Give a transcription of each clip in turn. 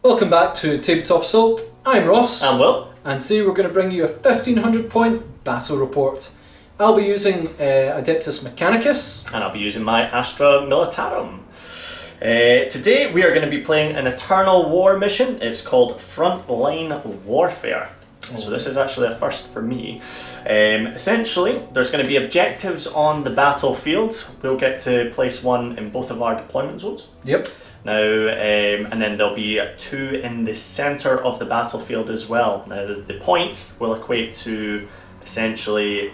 Welcome back to Tabletop Assault. I'm Ross. I'm Will. And today we're going to bring you a 1500 point battle report. I'll be using Adeptus Mechanicus. And I'll be using my Astra Militarum. Today we are going to be playing an Eternal War mission. It's called Frontline Warfare. So this is actually a first for me. Essentially, there's going to be objectives on the battlefield. We'll get to place one in both of our deployment zones. Yep. Now, and then there'll be two in the centre of the battlefield as well. Now, the points will equate to essentially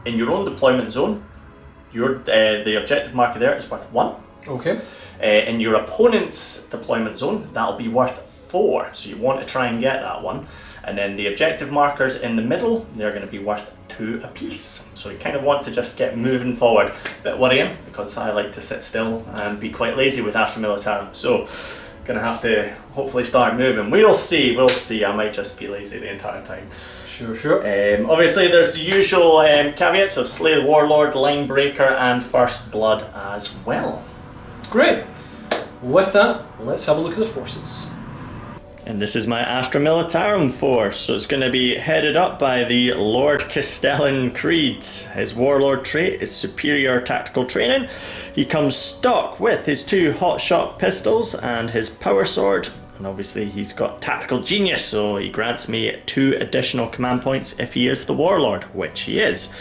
in your own deployment zone. The objective marker there is worth 1. Okay. In your opponent's deployment zone, that'll be worth 4. So you want to try and get that one. And then the objective markers in the middle, they're going to be worth 2 apiece. So you kind of want to just get moving forward. Bit worrying because I like to sit still and be quite lazy with Astra Militarum. So going to have to hopefully start moving. We'll see. I might just be lazy the entire time. Sure. Obviously there's the usual caveats of Slay the Warlord, Line Breaker and First Blood as well. Great. With that, let's have a look at the forces. And this is my Astra Militarum force, so it's going to be headed up by the Lord Castellan Creed. His warlord trait is superior tactical training. He comes stock with his 2 hotshot pistols and his power sword, and obviously he's got tactical genius, so he grants me 2 additional command points if he is the warlord, which he is.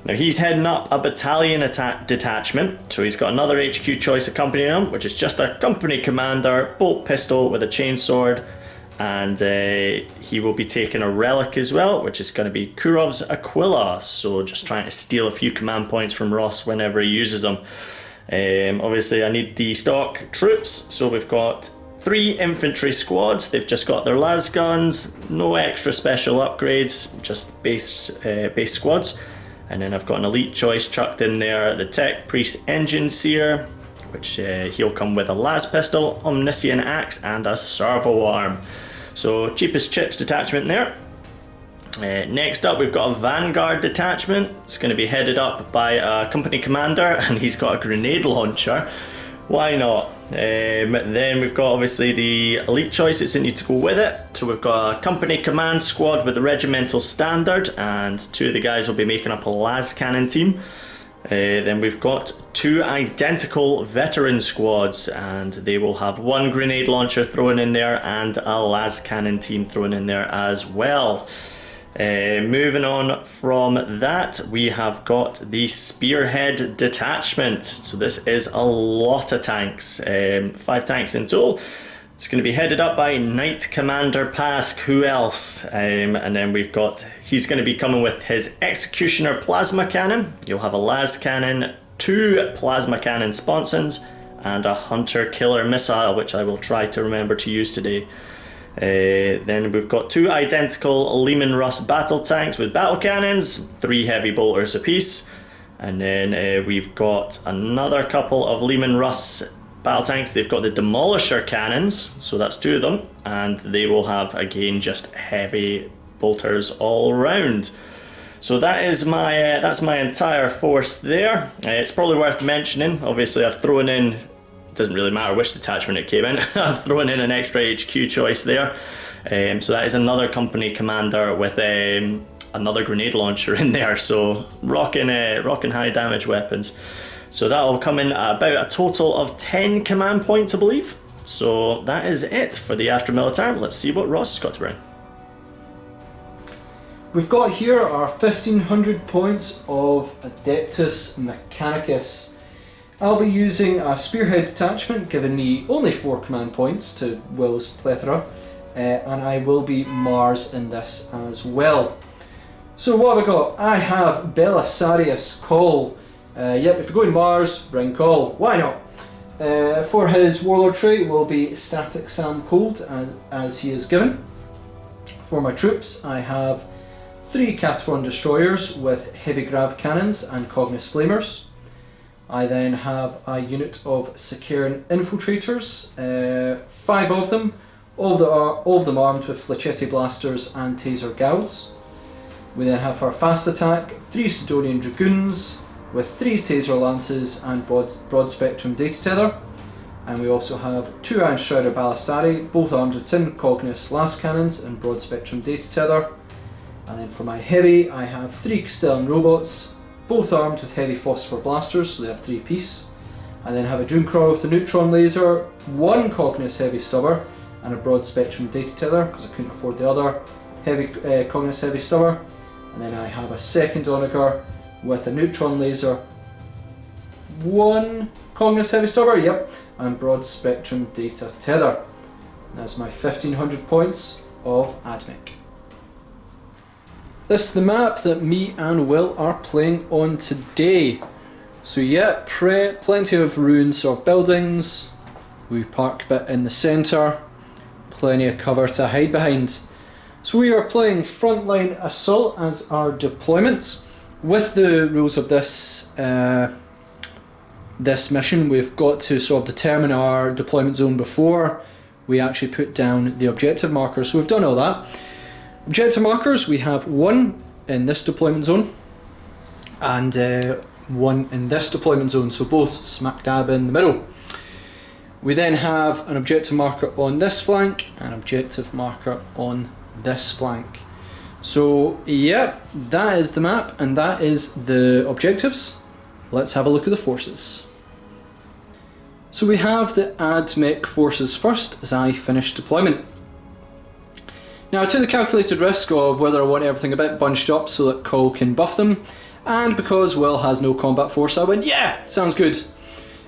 Now he's heading up a battalion detachment, so he's got another HQ choice accompanying him, which is just a company commander, bolt pistol with a chainsword. And he will be taking a relic as well, which is going to be Kurov's Aquila, so just trying to steal a few command points from Ross whenever he uses them. Obviously I need the stock troops, so we've got 3 infantry squads. They've just got their las guns, no extra special upgrades, just base squads. And then I've got an elite choice chucked in there, the Tech Priest Engine Seer, which he'll come with a las pistol, omniscient axe and a servo arm. So cheapest chips detachment there. Next up we've got a vanguard detachment. It's going to be headed up by a company commander and he's got a grenade launcher. Why not? Then we've got obviously the elite choices that need to go with it. So we've got a company command squad with a regimental standard and 2 of the guys will be making up a las cannon team. Then we've got 2 identical veteran squads and they will have 1 grenade launcher thrown in there and a las cannon team thrown in there as well. Moving on from that, we have got the spearhead detachment. So this is a lot of tanks, 5 tanks in total. It's going to be headed up by Knight Commander Pask. Who else? And then he's going to be coming with his Executioner Plasma Cannon. You'll have a las cannon, 2 plasma cannon sponsons, and a Hunter Killer Missile, which I will try to remember to use today. Then we've got 2 identical Lehman Russ battle tanks with battle cannons, 3 heavy bolters apiece. And then we've got another couple of Lehman Russ battle tanks. They've got the Demolisher cannons, so that's 2 of them, and they will have again just heavy bolters all around. So that's my entire force there. It's probably worth mentioning, obviously I've thrown in, it doesn't really matter which detachment it came in, I've thrown in an extra HQ choice there. So that is another company commander with another grenade launcher in there, so rocking high damage weapons. So that will come in at about a total of 10 command points, I believe. So that is it for the Astra Militarum. Let's see what Ross has got to bring. We've got here our 1500 points of Adeptus Mechanicus. I'll be using a spearhead detachment, giving me only 4 command points to Will's plethora. And I will be Mars in this as well. So what have I got? I have Belisarius Cawl. Yep, if you're going Mars, bring Cawl. Why not? For his warlord trait will be Static Sam Cold, as he is given. For my troops, I have 3 Cataphrone destroyers with heavy grav cannons and Cognis flamers. I then have a unit of Sicaran infiltrators, 5 of them, all of them armed with Flechetti blasters and taser gauds. We then have for fast attack 3 Sidonian dragoons with 3 taser lances and broad spectrum data tether. And we also have 2 Iron Strider Ballistari, both armed with tin Cognis las cannons and broad spectrum data tether. And then for my heavy, I have 3 Castellan robots, both armed with heavy phosphor blasters, so they have 3 apiece. I then have a Dunecrawler with a neutron laser, 1 Cognis heavy stubber, and a broad spectrum data tether, because I couldn't afford the other heavy Cognis heavy stubber. And then I have a second Onager with a neutron laser, 1 Cognis heavy stubber, yep, and broad spectrum data tether. That's my 1500 points of Admech. This is the map that me and Will are playing on today. So yeah, plenty of ruins of buildings. We park a bit in the centre. Plenty of cover to hide behind. So we are playing Frontline Assault as our deployment. With the rules of this this mission, we've got to sort of determine our deployment zone before we actually put down the objective markers. So we've done all that. Objective markers, we have 1 in this deployment zone and 1 in this deployment zone, so both smack dab in the middle. We then have an objective marker on this flank and an objective marker on this flank. So yeah, that is the map and that is the objectives. Let's have a look at the forces. So we have the Admech forces first as I finish deployment. Now I took the calculated risk of whether I want everything a bit bunched up so that Cawl can buff them, and because Will has no combat force I went, yeah, sounds good,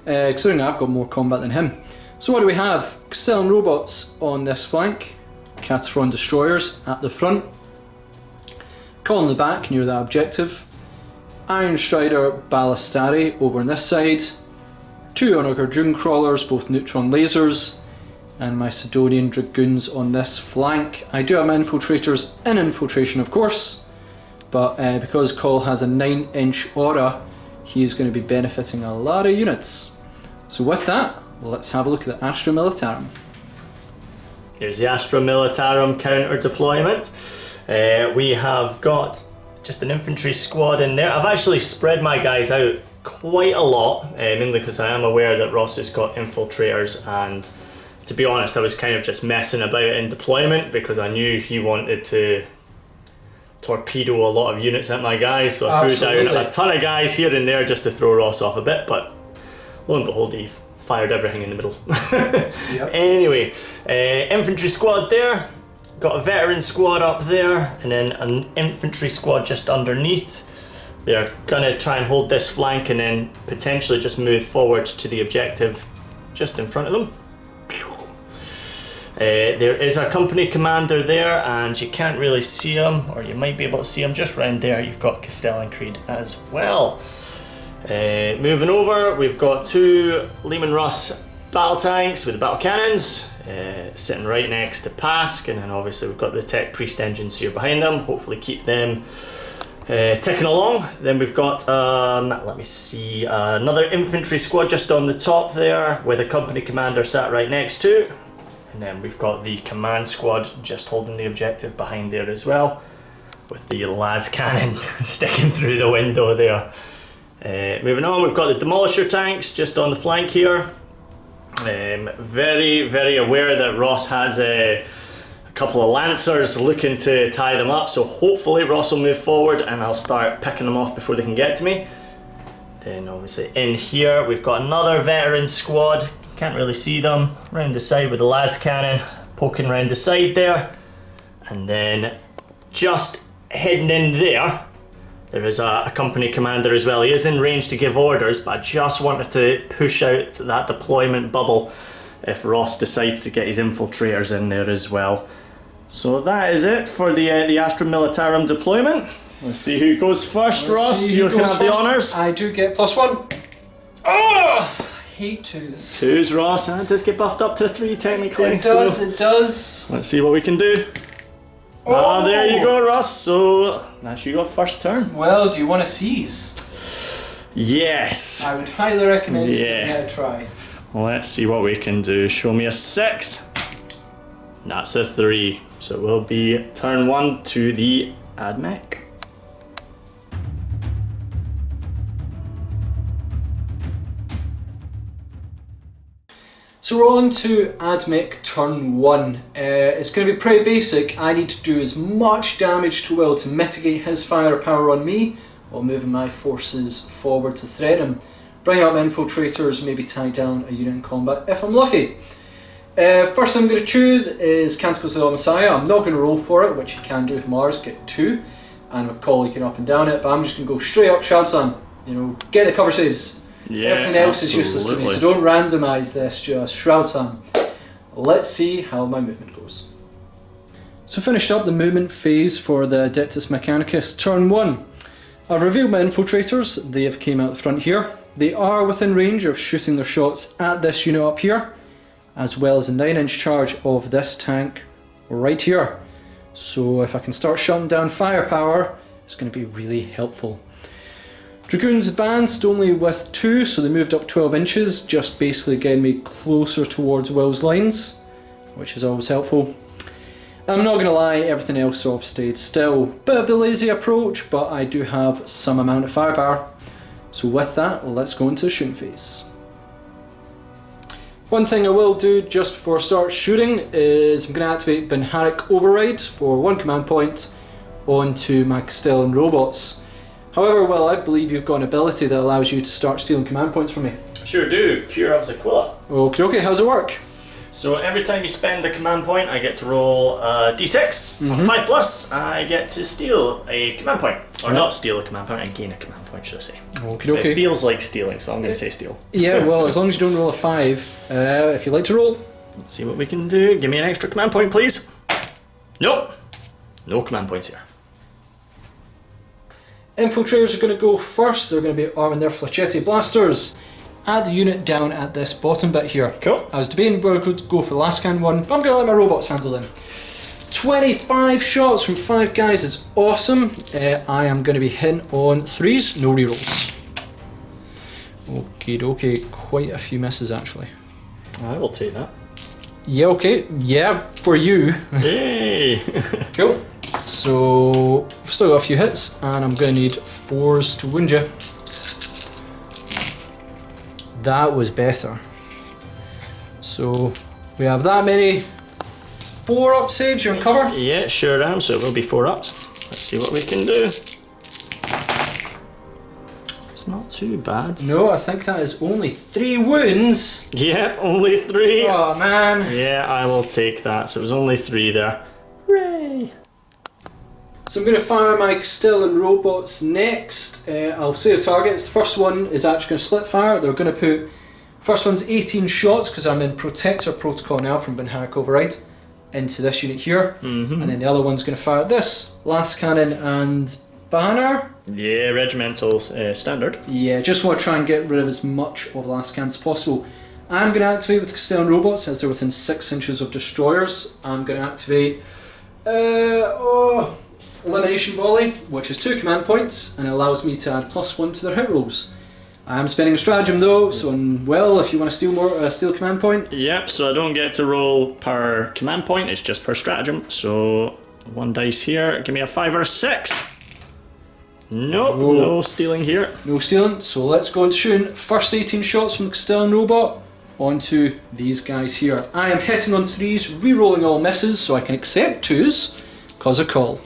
considering I've got more combat than him. So what do we have? Castellan robots on this flank, Cataphren destroyers at the front, Cawl in the back near the objective, Iron Strider Ballistari over on this side, 2 Onager Dunecrawlers, both neutron lasers, and my Sidonian Dragoons on this flank. I do have my infiltrators in infiltration of course, but because Cawl has a 9-inch aura, he's going to be benefiting a lot of units. So with that, let's have a look at the Astra Militarum. Here's the Astra Militarum counter deployment. We have got just an infantry squad in there. I've actually spread my guys out quite a lot, mainly because I am aware that Ross has got infiltrators, and to be honest I was kind of just messing about in deployment because I knew he wanted to torpedo a lot of units at my guys, so I threw down a ton of guys here and there just to throw Ross off a bit, but lo and behold he fired everything in the middle. Yep. Anyway, infantry squad there, got a veteran squad up there, and then an infantry squad just underneath. They're gonna try and hold this flank and then potentially just move forward to the objective just in front of them. There is a company commander there and you can't really see him, or you might be able to see him just round there. You've got Castellan Creed as well. Moving over, we've got 2 Lehman Russ battle tanks with the battle cannons sitting right next to Pask, and then obviously we've got the tech priest engines here behind them, hopefully keep them ticking along. Then we've got let me see, another infantry squad just on the top there with a company commander sat right next to, and then we've got the command squad just holding the objective behind there as well with the las cannon sticking through the window there. Moving on, we've got the Demolisher Tanks just on the flank here. Very, very aware that Ross has a couple of Lancers looking to tie them up, so hopefully Ross will move forward and I'll start picking them off before they can get to me. Then obviously in here we've got another veteran squad, can't really see them, round the side with the las cannon poking round the side there. And then just heading in there is a company commander as well. He is in range to give orders, but I just wanted to push out that deployment bubble if Ross decides to get his infiltrators in there as well. So that is it for the Astra Militarum deployment. Let's see who goes first. Ross, you can have the honours. I do get +1. Oh! I hate 2s. 2s, Ross, and it does get buffed up to 3 technically. It does, so it does. Let's see what we can do. Ah, there you go, Ross. So that's you got first turn. Well, do you want to seize? Yes. I would highly recommend giving it a try. Let's see what we can do. Show me a 6. That's a 3. So it will be turn 1 to the Admech. So we're on to Admech turn 1. It's going to be pretty basic. I need to do as much damage to Will to mitigate his firepower on me, while moving my forces forward to threaten him. Bring up infiltrators, maybe tie down a unit in combat if I'm lucky. First thing I'm going to choose is Canticles of the Messiah. I'm not going to roll for it, which you can do with Mars, get 2. And with Cawl you can up and down it, but I'm just going to go straight up Shroud Sun. You know, get the cover saves. Yeah, everything else is useless to me, so don't randomise this, just Shroud Sun. Let's see how my movement goes. So finished up the movement phase for the Adeptus Mechanicus turn 1. I've revealed my infiltrators. They have came out the front here. They are within range of shooting their shots at this unit up here, as well as a 9-inch charge of this tank right here. So if I can start shutting down firepower, it's going to be really helpful. Dragoons advanced only with 2, so they moved up 12 inches, just basically getting me closer towards Will's lines, which is always helpful. I'm not going to lie, everything else sort of stayed still. Bit of the lazy approach, but I do have some amount of firepower. So with that, let's go into the shooting phase. One thing I will do just before I start shooting is I'm going to activate Benharic Override for 1 command point onto my Castellan robots. However, Will, I believe you've got an ability that allows you to start stealing command points from me. Sure do. Cure of Aquila. Okay, how's it work? So every time you spend a command point, I get to roll a d6. 5 plus, I get to steal a command point. Or not steal a command point, I gain a command point, should I say. Okay. It feels like stealing, so I'm going to say steal. Yeah, well, as long as you don't roll a 5, if you like to roll. Let's see what we can do. Give me an extra command point, please. Nope. No command points here. Infiltrators are going to go first. They're going to be arming their Flachetti blasters at the unit down at this bottom bit here. Cool. I was debating where I could go for the last can one, but I'm going to let my robots handle them. 25 shots from 5 guys is awesome. I am going to be hitting on 3s, no rerolls. Okay, quite a few misses actually. I will take that. Yeah, okay. Yeah, for you. Hey! Cool. So, we've still got a few hits, and I'm going to need 4s to wound you. That was better. So, we have that many 4-up saves, you're in cover? Yeah, sure am, so it will be 4 ups. Let's see what we can do. It's not too bad. No, I think that is only 3 wounds. Yeah, only 3. Oh man. Yeah, I will take that. So it was only 3 there. Hooray! So I'm going to fire my Castellan robots next. I'll say the targets. The first one is actually going to split fire. They're going to put... First one's 18 shots because I'm in Protector Protocol now from Benharic Override into this unit here. And then the other one's going to fire at this. Last Cannon and Banner. Yeah, regimental standard. Yeah, just want to try and get rid of as much of Last Cannon as possible. I'm going to activate with Castellan robots as they're within 6 inches of destroyers. I'm going to activate... Elimination Volley, which is 2 command points, and it allows me to add +1 to their hit rolls. I am spending a stratagem though, so if you want to steal more, steal a command point. Yep, so I don't get to roll per command point, it's just per stratagem. So 1 dice here, give me a 5 or a 6. Nope, no stealing here. No stealing, so let's go into shooting. First 18 shots from the Castellan robot onto these guys here. I am hitting on 3s, re-rolling all misses, so I can accept 2s, cause a Cawl.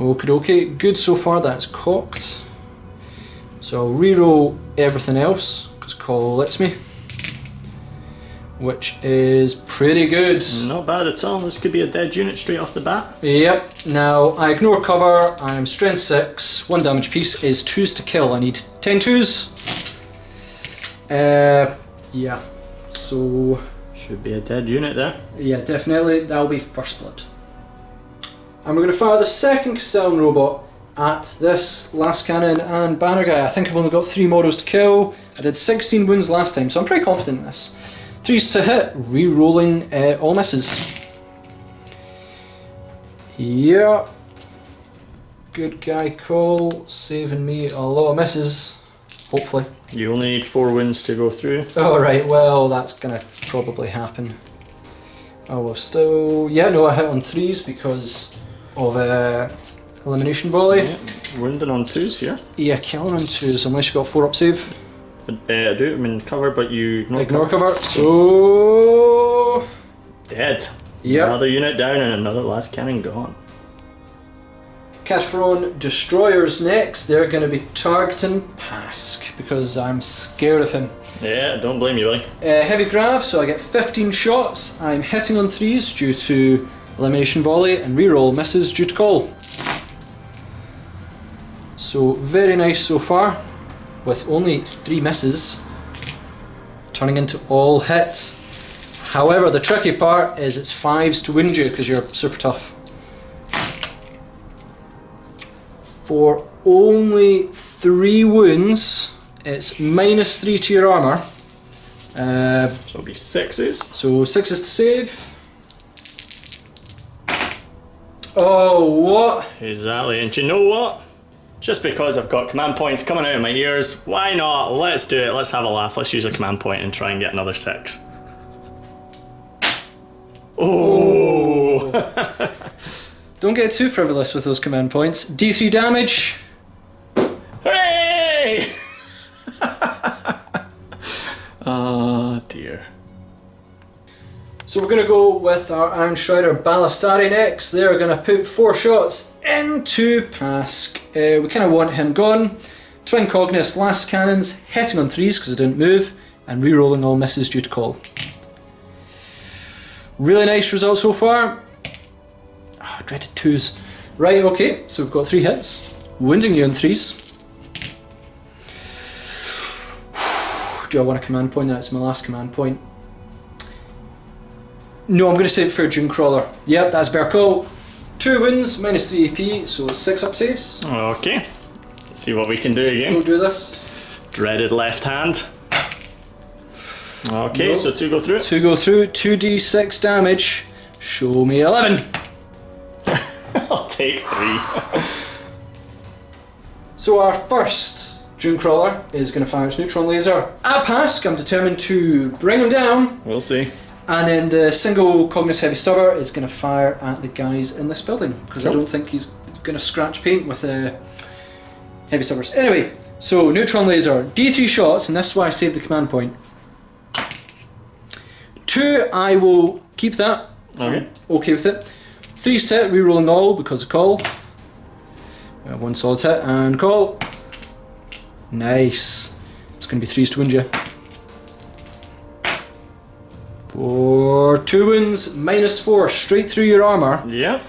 Okay, good so far, that's cocked. So I'll re-roll everything else, because Cawl lets me. Which is pretty good. Not bad at all, this could be a dead unit straight off the bat. Yep, now I ignore cover, I am strength 6, 1 damage piece is 2s to kill, I need 10 2s. Yeah, so... Should be a dead unit there. Yeah, definitely, that'll be first blood. And we're going to fire the second Castellan robot at this Last Cannon and Banner guy. I think I've only got 3 models to kill. I did 16 wounds last time, so I'm pretty confident in this. 3s to hit, re-rolling all misses. Yeah. Good guy Cawl, saving me a lot of misses, hopefully. You only need 4 wounds to go through. Alright, well that's going to probably happen. Oh, well still... Yeah, no, I hit on 3s because of Elimination Volley. Yeah, wounded on 2s here. Yeah, killing on 2s unless you got 4-up save. I do. I'm in cover, but you ignore cover. So dead. Yep. Another unit down and another last cannon gone. Cataphren Destroyers next. They're going to be targeting Pask because I'm scared of him. Yeah, don't blame you, buddy. Heavy grav, so I get 15 shots. I'm hitting on 3s due to elimination volley and reroll misses due to call. So very nice so far, with only 3 misses turning into all hits. However, the tricky part is it's 5s to wound you because you're super tough. For only 3 wounds, it's -3 to your armour. So it'll be 6s. So 6s to save. Oh, what? Exactly, and do you know what? Just because I've got command points coming out of my ears, why not? Let's do it, let's have a laugh, let's use a command point and try and get another 6. Oh! Don't get too frivolous with those command points. D3 damage. Hooray! Oh dear. So we're going to go with our Iron Strider Ballistari next. They're going to put 4 shots into Pask. We kind of want him gone. Twin Cognus last cannons, hitting on 3s because it didn't move, and re-rolling all misses due to call. Really nice result so far. Oh, dreaded 2s. Right, okay, so we've got 3 hits. Wounding you on 3s. Do I want a command point? That's my last command point. No, I'm going to save it for a Dune Crawler. Yep, that's better call. 2 wounds, -3 AP, so 6 up saves. Okay, let's see what we can do again. We'll do this. Dreaded left hand. Okay, Nope. so 2 go through. 2 go through, 2d6 damage. Show me 11. I'll take 3. So our first Dune Crawler is going to fire its neutron laser at Pask. I'm determined to bring him down. We'll see. And then the single Cognus Heavy Stubber is going to fire at the guys in this building because I Cool. don't think he's going to scratch paint with Heavy Stubbers. Anyway, so neutron laser, D3 shots, and this is why I saved the command point. 2, I will keep that. Okay. Okay with it. 3's to hit, rerolling all because of call. 1 solid hit and call. Nice. It's going to be 3's to wound you. For 2 wounds, -4, straight through your armour. Yeah.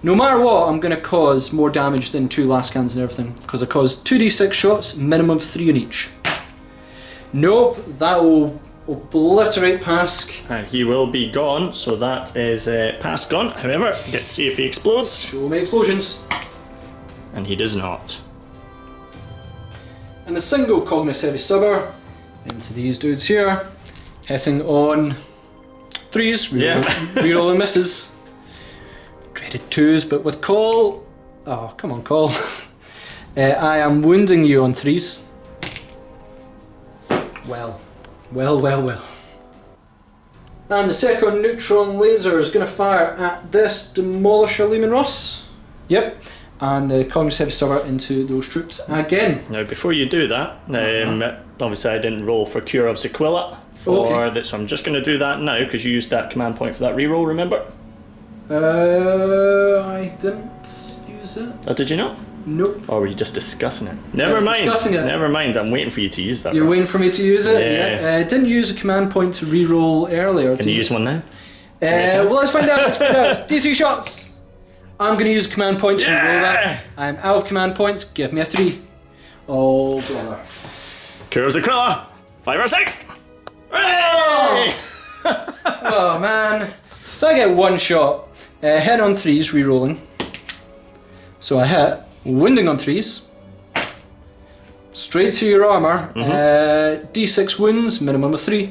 No matter what, I'm going to cause more damage than 2 last cans and everything, because I caused 2d6 shots, minimum of 3 on each. Nope, that will obliterate Pask. And he will be gone, so that is Pask gone. However, get to see if he explodes. Show me explosions. And he does not. And the single Cognus Heavy Stubber into these dudes here, hitting on 3's, rerolling misses. Dreaded 2's, but with call. Oh, come on, call. I am wounding you on 3's. Well. And the second neutron laser is going to fire at this Demolisher Lehman Ross. Yep. And the Cognus Heavy Stubber into those troops again. Now, before you do that, obviously I didn't roll for Cure of Sequilla. So I'm just going to do that now because you used that command point for that reroll, remember? I didn't use it. Oh, did you not? Nope. Or were you just discussing it? Never mind. Discussing it. Never mind. I'm waiting for you to use that. You're waiting for me to use it? Yeah. I didn't use a command point to reroll earlier. Can you use one now? Well, let's find out. D3 shots. I'm going to use a command point to reroll that. I'm out of command points. Give me a 3. Oh, brother. Cure of Sequilla. 5 or 6. Oh, man. So I get 1 shot. Hit on 3's, rerolling. So I hit, wounding on 3's. Straight through your armour. D6 wounds, minimum of 3.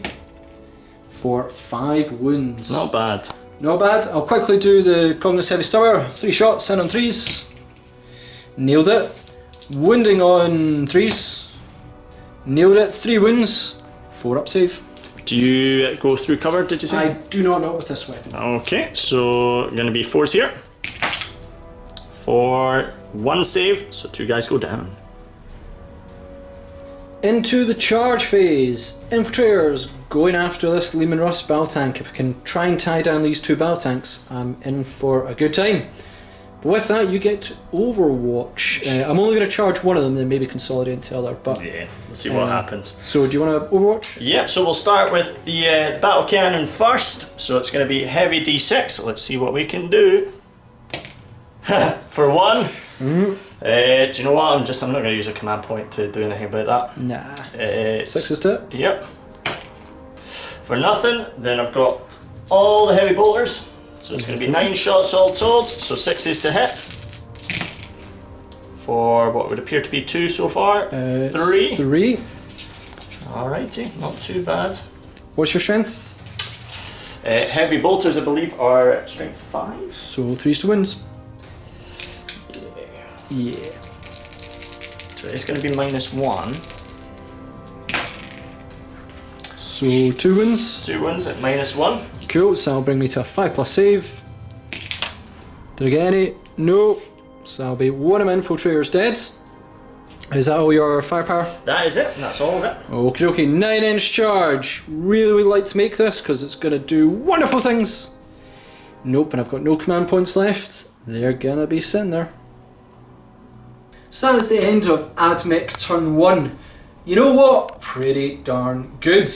For 5 wounds. Not bad. Not bad. I'll quickly do the Cognus Heavy Stubber. 3 shots, hit on 3's. Nailed it. Wounding on 3's. Nailed it. 3 wounds. 4 up save. Do you go through cover, did you say? I do not with this weapon. Okay, so going to be 4s here. For 1 save, so 2 guys go down. Into the charge phase. Infiltrators going after this Leman Russ battle tank. If I can try and tie down these two battle tanks, I'm in for a good time. But with that, you get to Overwatch. I'm only going to charge one of them, then maybe consolidate into the other. But yeah, let's see what happens. So, do you want to Overwatch? Yep, so we'll start with the battle cannon first. So it's going to be heavy D6. Let's see what we can do. For one. Do you know what? I'm not going to use a command point to do anything about that. Nah. 6 is it? Yep. For nothing, then I've got all the heavy bolters. So it's going to be 9 shots all told, so 6s to hit. For what would appear to be 2 so far. 3. 3. Alrighty, not too bad. What's your strength? Heavy bolters, I believe, are strength 5. So 3s to wins. Yeah. So it's going to be -1. So 2 wins. 2 wins at -1. Cool, so that'll bring me to a 5+ save. Did I get any? No. So that'll be one of my infiltrators dead. Is that all your firepower? That is it, that's all of it. Okay, okay, 9-inch charge. Really would like to make this because it's going to do wonderful things. Nope, and I've got no command points left. They're going to be sitting there. So that's the end of Admech turn 1. You know what? Pretty darn good.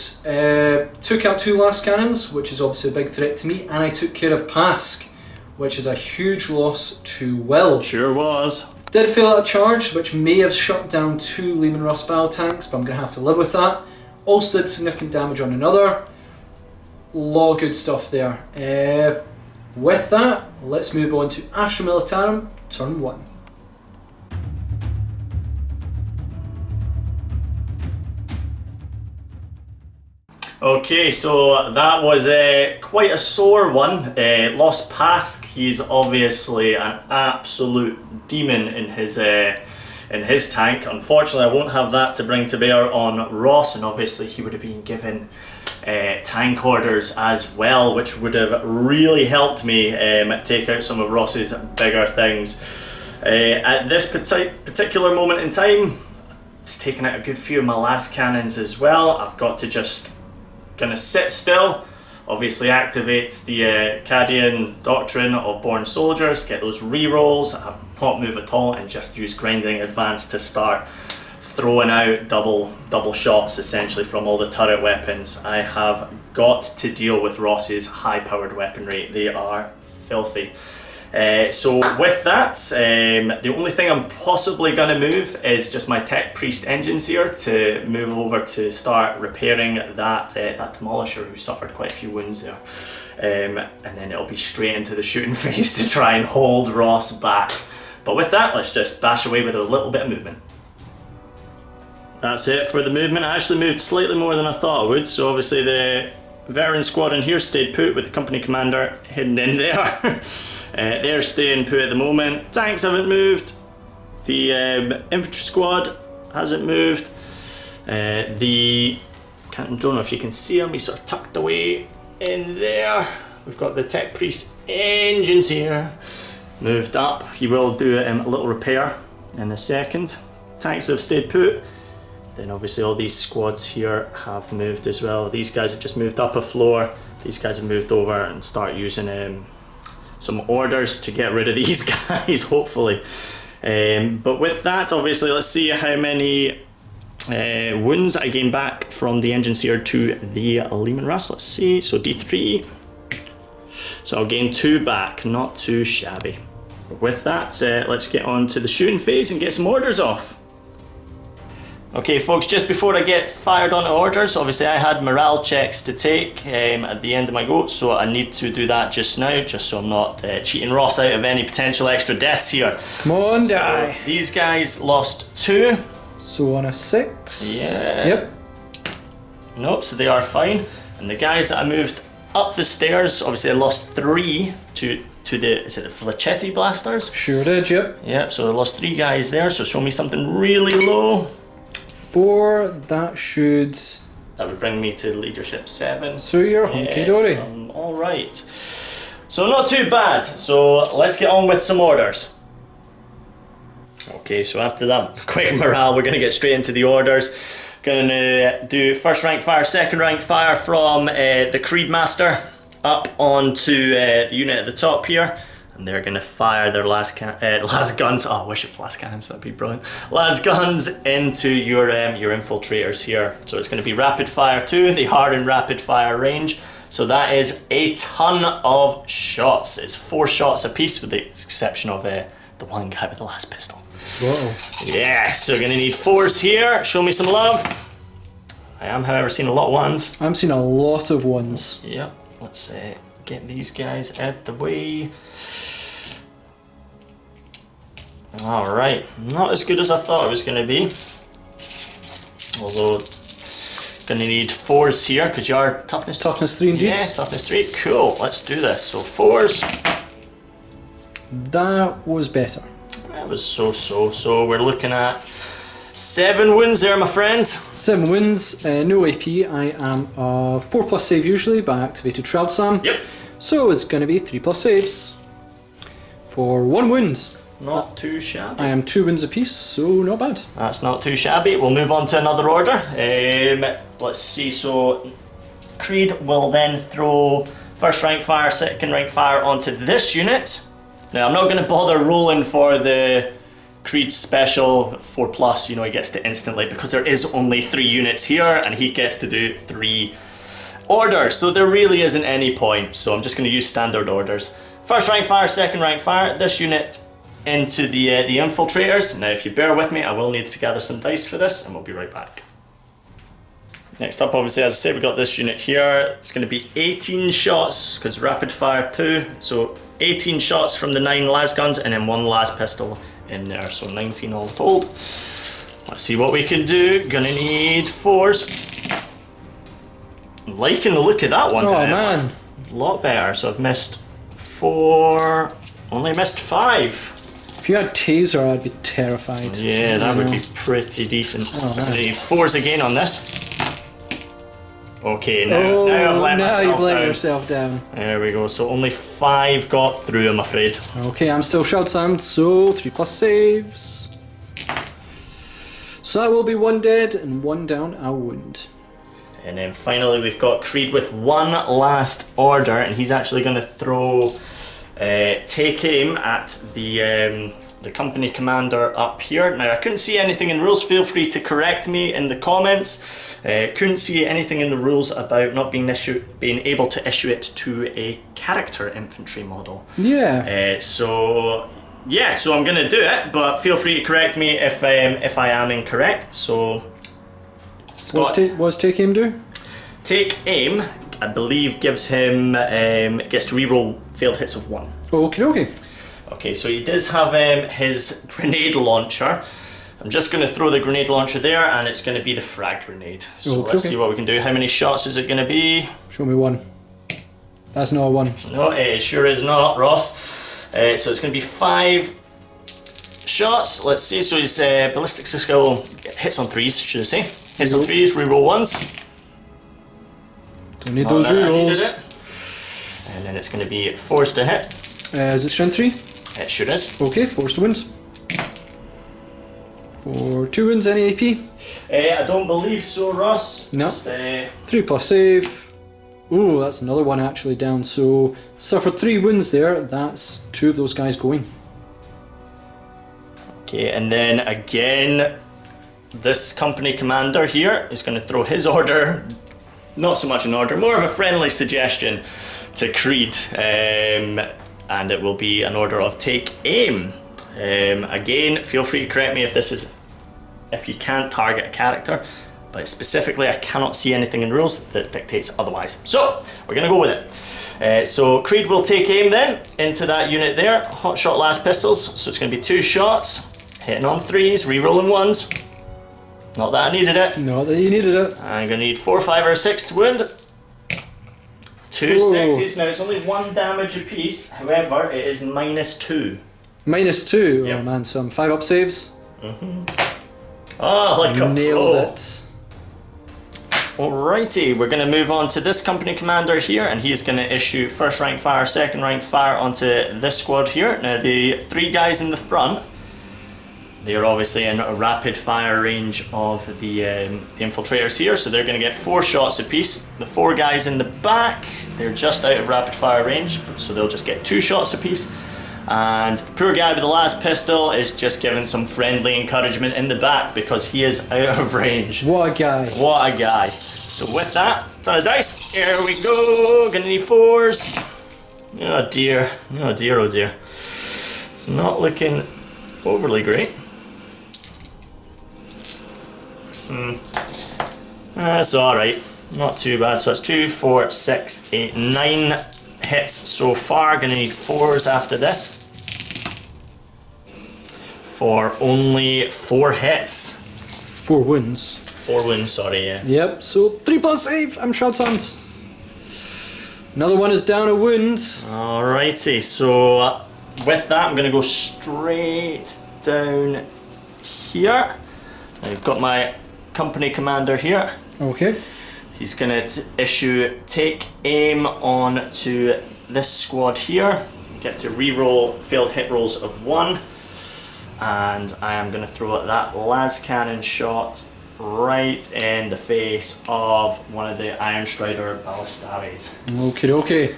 Took out 2 last cannons, which is obviously a big threat to me, and I took care of Pask, which is a huge loss to Will. Sure was. Did fail at a charge, which may have shut down 2 Leman Russ battle tanks, but I'm going to have to live with that. Also did significant damage on another. Lot of good stuff there. With that, let's move on to Astra Militarum, turn 1. Okay, so that was quite a sore one. Lost Pask. He's obviously an absolute demon in his tank. Unfortunately, I won't have that to bring to bear on Ross, and obviously he would have been given tank orders as well, which would have really helped me take out some of Ross's bigger things. At this particular moment in time, it's taken out a good few of my last cannons as well. I've got to just gonna sit still, obviously activate the Cadian doctrine of born soldiers, get those rerolls, not move at all, and just use grinding advance to start throwing out double shots essentially from all the turret weapons. I have got to deal with Ross's high powered weaponry. They are filthy. So with that, the only thing I'm possibly going to move is just my Tech Priest engines here to move over to start repairing that Demolisher who suffered quite a few wounds there. And then it'll be straight into the shooting phase to try and hold Ross back. But with that, let's just bash away with a little bit of movement. That's it for the movement. I actually moved slightly more than I thought I would, so obviously the veteran squadron here stayed put with the company commander hidden in there. They're staying put at the moment. Tanks haven't moved. The infantry squad hasn't moved. Don't know if you can see them. He's sort of tucked away in there. We've got the Tech Priest engines here. Moved up. He will do a little repair in a second. Tanks have stayed put. Then obviously all these squads here have moved as well. These guys have just moved up a floor. These guys have moved over and start using some orders to get rid of these guys, hopefully. But with that, obviously, let's see how many wounds I gain back from the engines here to the Leman Russ. Let's see, so D3. So I'll gain 2 back, not too shabby. But with that, let's get on to the shooting phase and get some orders off. Okay folks, just before I get fired on orders, obviously I had morale checks to take at the end of my go, so I need to do that just now, just so I'm not cheating Ross out of any potential extra deaths here. Come on, die. So these guys lost 2. So on a 6? Yeah. Yep. Nope, so they are fine. And the guys that I moved up the stairs, obviously I lost 3 to the, is it the Flachetti blasters? Sure did, yep. Yep, so I lost 3 guys there, so show me something really low. 4, that should... That would bring me to leadership 7. So you're hunky-dory. Yes, alright. So not too bad, so let's get on with some orders. Okay, so after that quick morale, we're going to get straight into the orders. Gonna do first rank fire, second rank fire from the Creed Master up onto the unit at the top here, and they're gonna fire their last guns. Oh, I wish it was last cannons. That'd be brilliant. Last guns into your infiltrators here. So it's gonna be rapid fire too. They are in rapid fire range. So that is a ton of shots. It's 4 shots a piece, with the exception of the one guy with the last pistol. Whoa. Yeah, so we're gonna need 4s here. Show me some love. I am, however, seeing a lot of 1s. I'm seeing a lot of 1s. Yep, let's get these guys out the way. Alright, not as good as I thought it was gonna be. Although, gonna need 4s here, because you are toughness. Toughness 3 indeed. Yeah, toughness 3. Cool, let's do this. So 4s. That was better. That was so. We're looking at 7 wounds there, my friend. 7 wounds, no AP. I am a 4+ save usually, but I activated Shroud Sam. Yep. So it's going to be 3+ saves for 1 wound. Not too shabby. I am 2 wounds apiece, so not bad. That's not too shabby. We'll move on to another order. Let's see. So Creed will then throw first rank fire, second rank fire onto this unit. Now I'm not going to bother rolling for the Creed special 4+, you know, he gets to instantly, because there is only 3 units here and he gets to do 3 orders, so there really isn't any point. So I'm just going to use standard orders. First rank fire, second rank fire, this unit into the infiltrators. Now if you bear with me, I will need to gather some dice for this, and we'll be right back. Next up, obviously, as I said, we've got this unit here. It's going to be 18 shots, because rapid fire 2, so 18 shots from the 9 las guns, and then 1 las pistol in there, so 19 all told. Let's see what we can do. Gonna need 4s. I'm liking the look of that one. Oh man. A lot better. So I've missed 4, only missed 5. If you had taser, I'd be terrified. Yeah, that would be pretty decent. Oh, I'm gonna need 4s again on this. Okay, now I've let yourself down. There we go, so only 5 got through, I'm afraid. Okay, I'm still Shroud Sam, so 3+ saves. So that will be 1 dead and 1 down a wound. And then finally we've got Creed with 1 last order, and he's actually going to throw take aim at the company commander up here. Now I couldn't see anything in rules, feel free to correct me in the comments. Couldn't see anything in the rules about not being able to issue it to a character infantry model. Yeah. So I'm gonna do it, but feel free to correct me if I am incorrect. So what's take aim do? Take aim, I believe, gives him gets to reroll failed hits of 1. Okay. Okay, so he does have his grenade launcher. I'm just going to throw the grenade launcher there, and it's going to be the frag grenade. So let's see what we can do. How many shots is it going to be? Show me 1. That's not a 1. No, it sure is not, Ross. So it's going to be 5 shots. Let's see. So his ballistic skill hits on 3s, should I say? Hits on 3s, reroll 1s. Don't need those rerolls. And then it's going to be 4s to hit. Is it strength 3? It sure is. Okay, 4s to wounds. For 2 wounds, any AP? I don't believe so, Ross. No. Just, 3+ save. Ooh, that's another one actually down. So, suffered 3 wounds there. That's 2 of those guys going. Okay, and then again, this company commander here is going to throw his order, not so much an order, more of a friendly suggestion to Creed. And it will be an order of take aim. Again, feel free to correct me if you can't target a character, but specifically I cannot see anything in rules that dictates otherwise. So we're gonna go with it. So Creed will take aim then into that unit there. Hot shot last pistols, so it's gonna be 2 shots, hitting on 3s, re-rolling 1s. Not that I needed it. Not that you needed it. I'm gonna need 4, 5, or 6 to wound. 2 6s. Now it's only 1 damage apiece, however it is -2. -2? Yep. Oh man, some 5+ saves. Oh, like a nailed pro. it. Alrighty, we're going to move on to this company commander here, and he's going to issue first rank fire, second rank fire onto this squad here. Now the 3 guys in the front, They are obviously in a rapid fire range of the infiltrators here, so they're going to get 4 shots apiece. The 4 guys in the back, they're just out of rapid fire range, so they'll just get 2 shots apiece. And the poor guy with the last pistol is just giving some friendly encouragement in the back because he is out of range. What a guy. What a guy. So with that, ton of dice. Here we go. Gonna need 4s. Oh dear. Oh dear, oh dear. It's not looking overly great. That's alright. Not too bad. So that's 2, 4, 6, 8, 9 hits so far. Gonna need 4s after this. For only 4 hits. 4 wounds. 4 wounds, sorry, yeah. Yep, so 3+ save. I'm shot stunned. Another one is down a wound. Alrighty, so with that, I'm gonna go straight down here. I've got my company commander here. Okay. He's gonna issue take aim on to this squad here. Get to reroll failed hit rolls of 1. And I am gonna throw that las cannon shot right in the face of one of the Iron Strider Belisarius. Okay.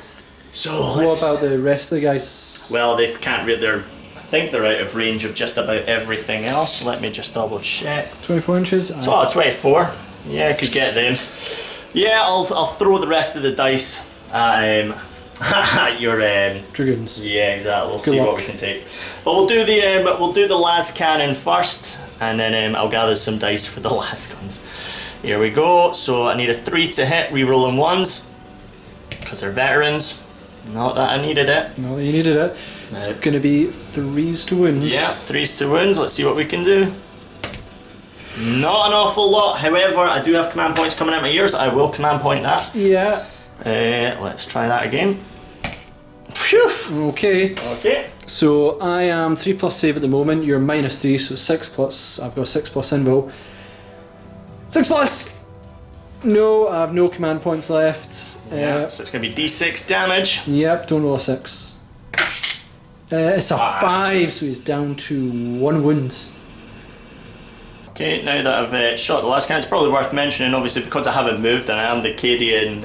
So what about the rest of the guys? Well, they can't really. I think they're out of range of just about everything else. Let me just double check. 24 inches. Oh, 24. Yeah, I could get them. Yeah, I'll throw the rest of the dice at your Dragoons. Yeah, exactly. We'll Good see luck. what we can take. But we'll do the las cannon first, and then I'll gather some dice for the las guns. Here we go. So I need a 3 to hit, rerolling 1s, because they're veterans. Not that I needed it. No, you needed it. It's going to be 3s to wounds. Yeah, 3s to wounds. Let's see what we can do. Not an awful lot. However, I do have command points coming out my ears. I will command point that. Yeah. Let's try that again. Phew. Okay. Okay. So I am 3+ save at the moment. You're -3, so 6+. I've got 6+ invul. 6+. No, I have no command points left. Yeah, so it's going to be d6 damage. Yep, don't roll a 6. It's a 5, so he's down to 1 wound. Okay, now that I've shot the last cannon, it's probably worth mentioning, obviously, because I haven't moved and I am the Cadian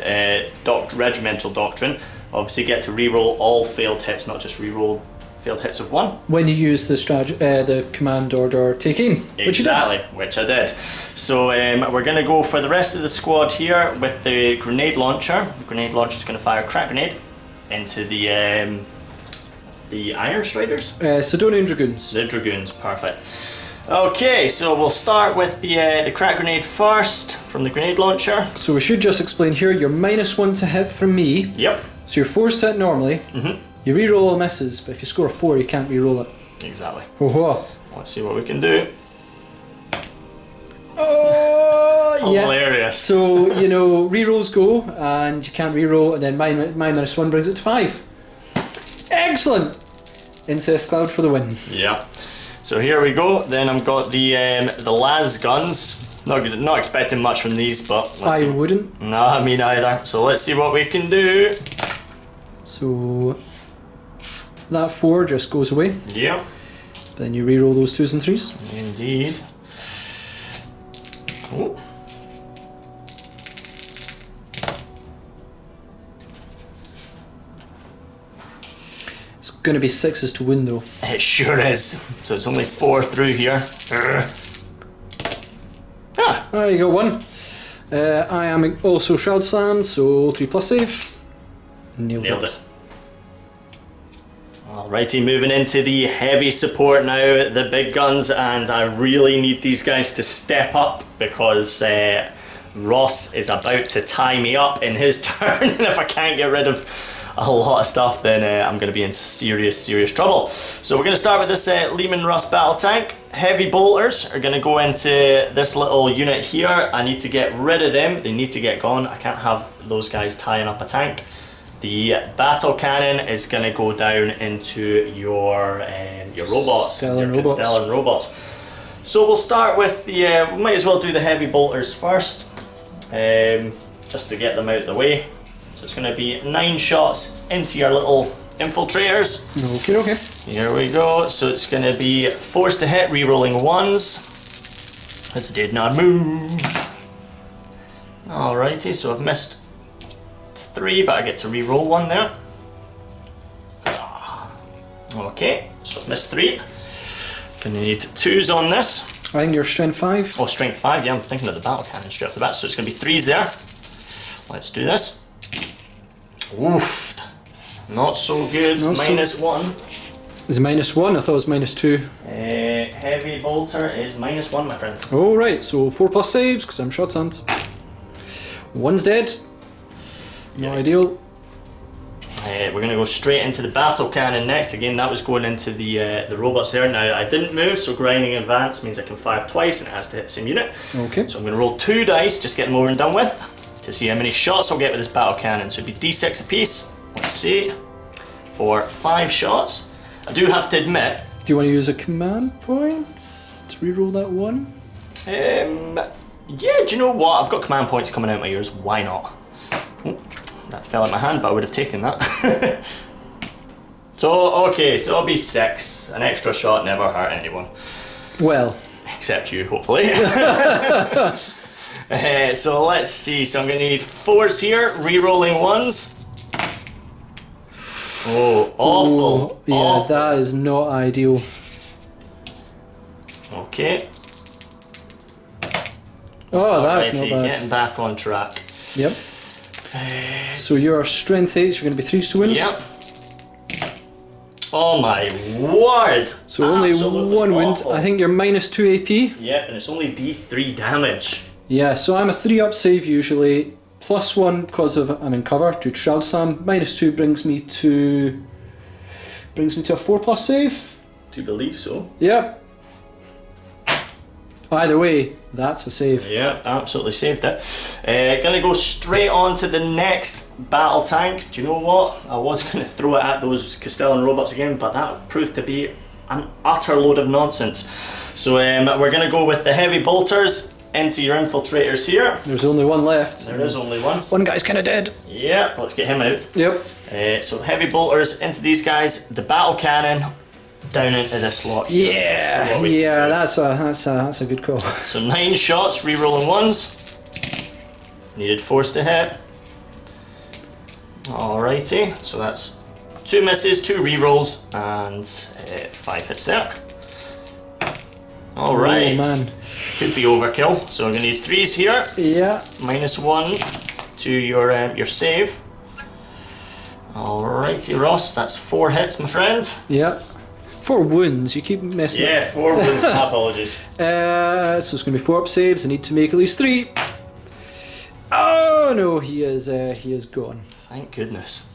regimental doctrine, obviously get to reroll all failed hits, not just reroll failed hits of 1. When you use the command order take aim, Exactly, which I did. So we're going to go for the rest of the squad here with the grenade launcher. The grenade launcher is going to fire a crack grenade into the Iron Striders. Sidonian Dragoons. The Dragoons, perfect. Okay, so we'll start with the crack grenade first from the grenade launcher. So we should just explain here, you're -1 to hit from me. Yep. So you're forced to hit normally. You reroll all misses, but if you score a 4, you can't reroll it. Exactly. Oh, Let's see what we can do. yeah. Hilarious. So, rerolls go, and you can't reroll, and then -1 brings it to 5. Excellent! Incest Cloud for the win. Yeah. So here we go. Then I've got the las guns. Not expecting much from these, but let's see. I wouldn't. No, me neither. So let's see what we can do. So that 4 just goes away. Yep. Then you reroll those 2s and 3s. Indeed. Oh. It's going to be 6s to win though. It sure is. So it's only 4 through here. Ah. There you go, 1. I am also Shroud Slam, so 3+ save. Nailed it. Alrighty, moving into the heavy support now, the big guns, and I really need these guys to step up because Ross is about to tie me up in his turn, and if I can't get rid of a lot of stuff, then I'm going to be in serious trouble. So we're going to start with this Lehman Russ battle tank. Heavy bolters are going to go into this little unit here. I need to get rid of them. They need to get gone. I can't have those guys tying up a tank. The battle cannon is going to go down into your robots, Stellan robots. So we'll start with the. We might as well do the heavy bolters first, just to get them out of the way. So it's going to be 9 shots into your little infiltrators. Okay. Here we go. So it's going to be forced to hit, re-rolling 1s. As I did not move. Alrighty, so I've missed 3, but I get to re-roll 1 there. Okay, so I've missed 3. Gonna need 2s on this. I think you're strength 5. Oh, strength 5, yeah, I'm thinking of the battle cannon straight off the bat, so it's gonna be 3s there. Let's do this. Oof, not so good, -1. Is it -1? I thought it was -2. Heavy bolter is -1, my friend. Oh, right, so 4+ saves, because I'm short-handed. 1's dead. Not ideal. We're going to go straight into the battle cannon next. Again, that was going into the robots there. Now, I didn't move, so grinding advance means I can fire twice and it has to hit the same unit. Okay. So I'm going to roll 2 dice, just get them over and done with, to see how many shots I'll get with this battle cannon. So it'd be d6 apiece. Let's see. For 5 shots. I do have to admit... Do you want to use a command point to reroll that 1? Yeah, do you know what? I've got command points coming out my ears. Why not? Oh, that fell in my hand, but I would have taken that. So, okay, so it'll be 6. An extra shot never hurt anyone. Well. Except you, hopefully. So let's see. So I'm going to need 4s here, re-rolling 1s. Oh, awful. Oh, yeah, awful. that is not ideal. Okay. Oh, that's Alrighty, not bad. getting back on track. Yep. So your strength 8, you're going to be 3s to win. Yep. Oh my word! So only Absolutely 1 wound. awful. I think you're -2 AP. Yep, and it's only D3 damage. Yeah, so I'm a 3-up save usually. +1 because of I'm in cover due to Shroud Slam. -2 brings me to a 4+ save. Do believe so. Yep. Either way, that's a save. Yeah, absolutely saved it. Gonna go straight on to the next battle tank. Do you know what? I was gonna throw it at those Castellan robots again, but that proved to be an utter load of nonsense. So we're gonna go with the heavy bolters into your infiltrators here. There's only 1 left. There is only 1. One guy's kind of dead. Yeah, let's get him out. Yep. So heavy bolters into these guys, the battle cannon down into this slot. Yeah, So yeah, that's a good call. So 9 shots, re-rolling 1s. Needed force to hit. Alrighty, so that's 2 misses, 2 re-rolls, and 5 hits there. Alright. Oh man. Could be overkill. So I'm gonna need 3s here. Yeah. -1 to your save. Alrighty, Ross, that's 4 hits, my friend. Yeah. 4 wounds, you keep messing Yeah, 4 wounds, my apologies. So it's going to be 4-up saves, I need to make at least 3. Oh no, he is gone. Thank goodness.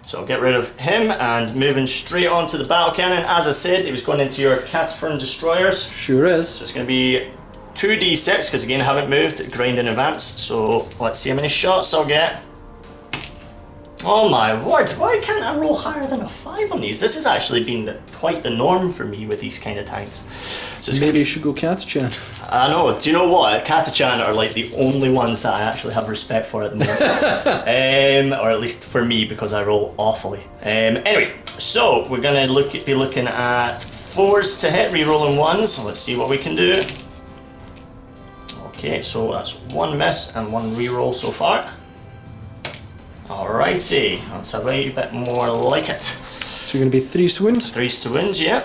So I'll get rid of him and moving straight on to the battle cannon. As I said, it was going into your Cataphrone destroyers. Sure is. So it's going to be 2d6, because again I haven't moved, grind in advance. So let's see how many shots I'll get. Oh my word, why can't I roll higher than a 5 on these? This has actually been quite the norm for me with these kind of tanks. So it's Maybe you should go Catachan. I know, do you know what? Catachan are like the only ones that I actually have respect for at the moment. Or at least for me, because I roll awfully. Anyway, so we're going to be looking at 4s to hit, re-rolling 1s. So let's see what we can do. Okay, so that's 1 miss and 1 re-roll so far. Alrighty, that's a wee bit more like it. So you're going to be 3s to win? 3s to wins, yeah.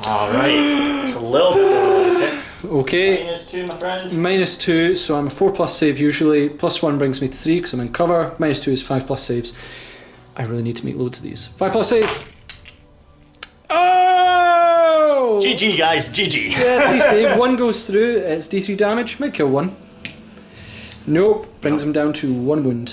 Alright, it's a little bit more like it. Okay. -2, my friend. -2, so I'm a 4+ save usually. +1 brings me to 3 because I'm in cover. -2 is 5+ saves. I really need to make loads of these. 5+ save. Oh! GG guys, GG. Yeah, 3 save. 1 goes through. It's D3 damage. Might kill 1. Nope. Brings him down to 1 wound.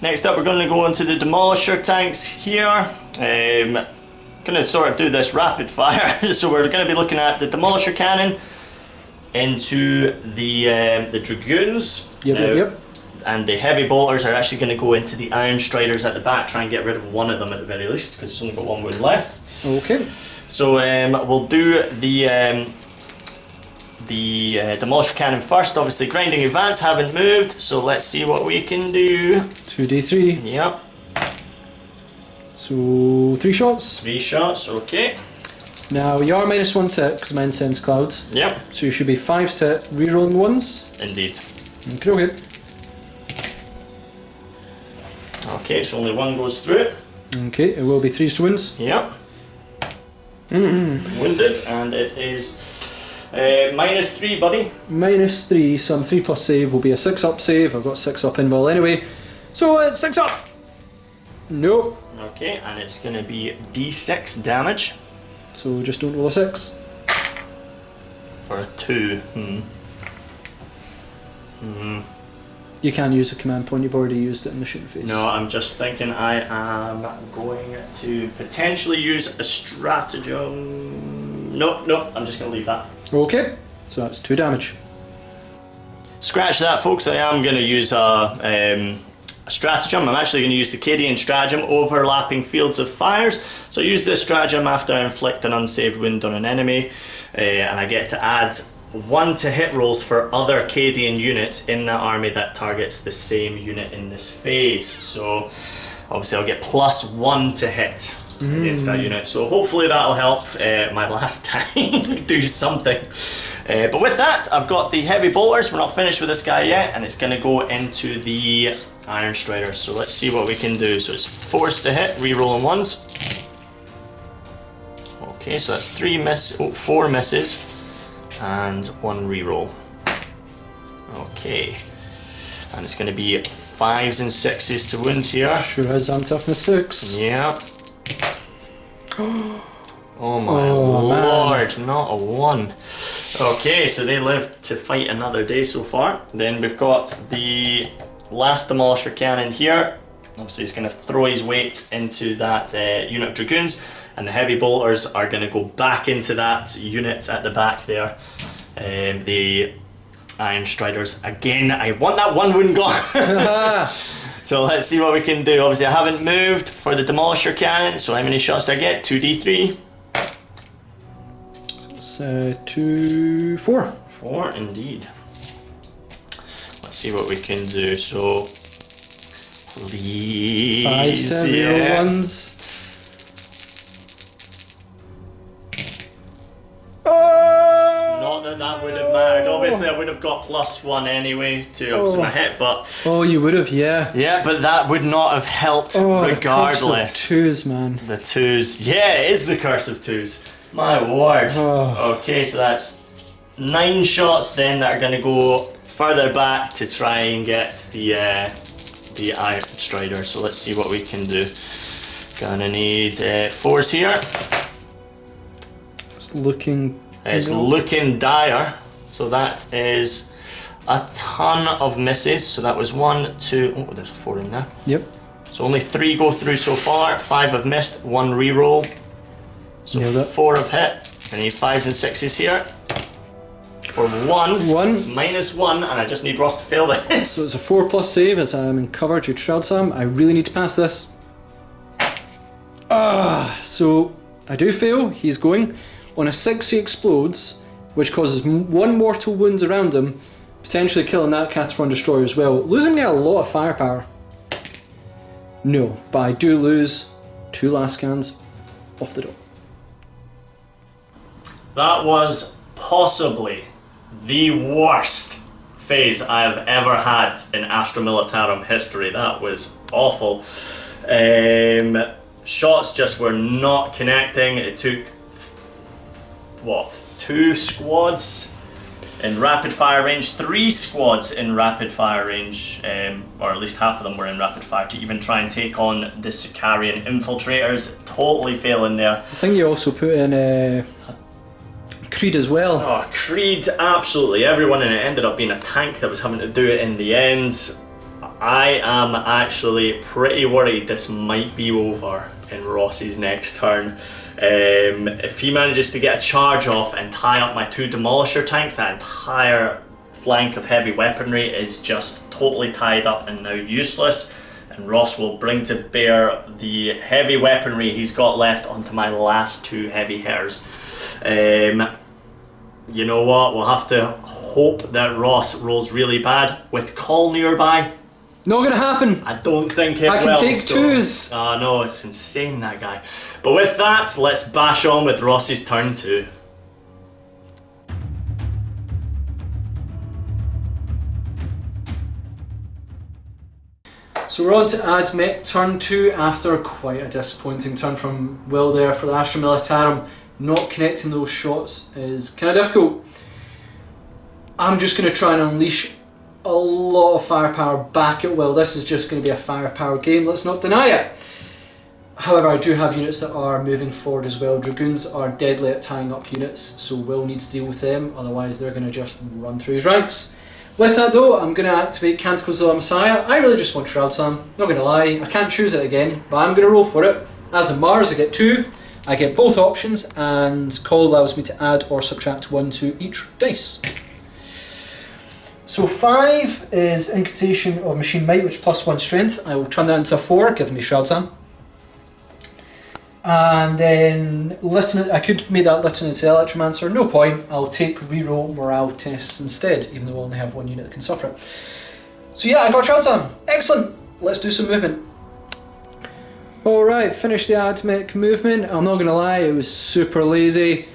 Next up, we're going to go into the Demolisher Tanks here. Going to sort of do this rapid fire. So we're going to be looking at the Demolisher Cannon into the Dragoons. Yep. And the heavy bolters are actually going to go into the Iron Striders at the back, try and get rid of 1 of them at the very least, because it's only got 1 wound left. Okay. So we'll do the the Demolisher Cannon first. Obviously, Grinding Advance haven't moved, so let's see what we can do. 2d3. Yep. So 3 shots. 3 shots, okay. Now you are -1 to hit because mine sends clouds. Yep. So you should be 5 to hit, rerolling ones. Indeed. Okay. Okay, so only 1 goes through. Okay, it will be 3 to wounds. Yep. Wounded, and it is -3, buddy. -3, so 3 plus save will be a 6 up save. I've got 6 up invul anyway. So it's 6 up! Nope. Okay, and it's going to be d6 damage. So just don't roll a 6. For a 2. You can use a command point, you've already used it in the shooting phase. No, I'm just thinking I am going to potentially use a stratagem. Nope, I'm just going to leave that. Okay, so that's 2 damage. Scratch that, folks. I am going to use a stratagem. I'm actually going to use the Cadian stratagem, overlapping fields of fires. So I use this stratagem after I inflict an unsaved wound on an enemy, and I get to add 1 to hit rolls for other Cadian units in that army that targets the same unit in this phase. So obviously I'll get +1 to hit against that unit. So hopefully that'll help my last time do something. But with that, I've got the heavy bolters. We're not finished with this guy yet, and it's going to go into the Iron Striders. So let's see what we can do. So it's forced to hit, re-rolling ones. Okay, so that's 4 misses. And 1 reroll. Okay, and it's going to be 5s and 6s to wounds here. Sure has on toughness 6. Yeah. Oh my lord, man. Not a 1. Okay, so they live to fight another day so far. Then we've got the last Demolisher Cannon here. Obviously he's going to throw his weight into that unit of Dragoons, and the heavy bolters are going to go back into that unit at the back there. The Iron Striders, again, I want that 1 wound gone. So let's see what we can do. Obviously I haven't moved for the Demolisher Cannon, so how many shots do I get? 2d3. So it's 2, 4. 4 indeed. Let's see what we can do. So please, 5 to reroll ones. That would have mattered. Obviously I would have got +1 anyway to obviously my hit, but oh, you would have, yeah. Yeah, but that would not have helped regardless. The curse of 2s, man. The 2s, yeah, it is the curse of 2s. My word. Okay, so that's 9 shots then that are going to go further back to try and get the Iron Strider. So let's see what we can do. Gonna need 4s here. It's looking dire, so that is a ton of misses. So that was 1, 2, oh, there's 4 in there. Yep. So only 3 go through so far, 5 have missed, 1 reroll. So 4 have hit. I need 5s and 6s here. For 1, it's -1, and I just need Ross to fail this. So it's a 4 plus save as I'm in cover due to Shroud Sam. I really need to pass this. So I do fail, he's going. On a 6 he explodes, which causes 1 mortal wound around him, potentially killing that Cataphrone Destroyer as well, losing me a lot of firepower. No, but I do lose 2 last scans off the dot. That was possibly the worst phase I have ever had in Astra Militarum history. That was awful. Shots just were not connecting. It took, what, 2 squads in rapid fire range, 3 squads in rapid fire range, or at least half of them were in rapid fire, to even try and take on the Sicarian infiltrators. Totally failing there. I think you also put in Creed as well. Oh, Creed, absolutely. Everyone in it ended up being a tank that was having to do it in the end. I am actually pretty worried this might be over in Ross's next turn. If he manages to get a charge off and tie up my 2 Demolisher tanks, that entire flank of heavy weaponry is just totally tied up and now useless, and Ross will bring to bear the heavy weaponry he's got left onto my last 2 heavy hitters. You know what? We'll have to hope that Ross rolls really bad with Cawl nearby. Not gonna happen. I don't think it will. I can take twos. Oh no, it's insane, that guy. But with that, let's bash on with Ross's turn 2. So we're on to Admech turn 2 after quite a disappointing turn from Will there for the Astra Militarum. Not connecting those shots is kind of difficult. I'm just going to try and unleash a lot of firepower back at Will. This is just going to be a firepower game, let's not deny it. However, I do have units that are moving forward as well. Dragoons are deadly at tying up units, so Will needs to deal with them, otherwise they're going to just run through his ranks. With that though, I'm going to activate Canticles of the Messiah. I really just want Shroud Sam, not going to lie. I can't choose it again, but I'm going to roll for it. As in Mars, I get 2. I get both options, and Cawl allows me to add or subtract 1 to each dice. So 5 is Incantation of Machine Might, which plus 1 strength. I will turn that into a 4, giving me Shroud Sam. And then I could make that Lieutenant's Electromancer, no point. I'll take reroll morale tests instead, even though I only have 1 unit that can suffer it. So yeah, I got Shroud Sam. Excellent. Let's do some movement. Alright, finished the Admech movement. I'm not going to lie, it was super lazy.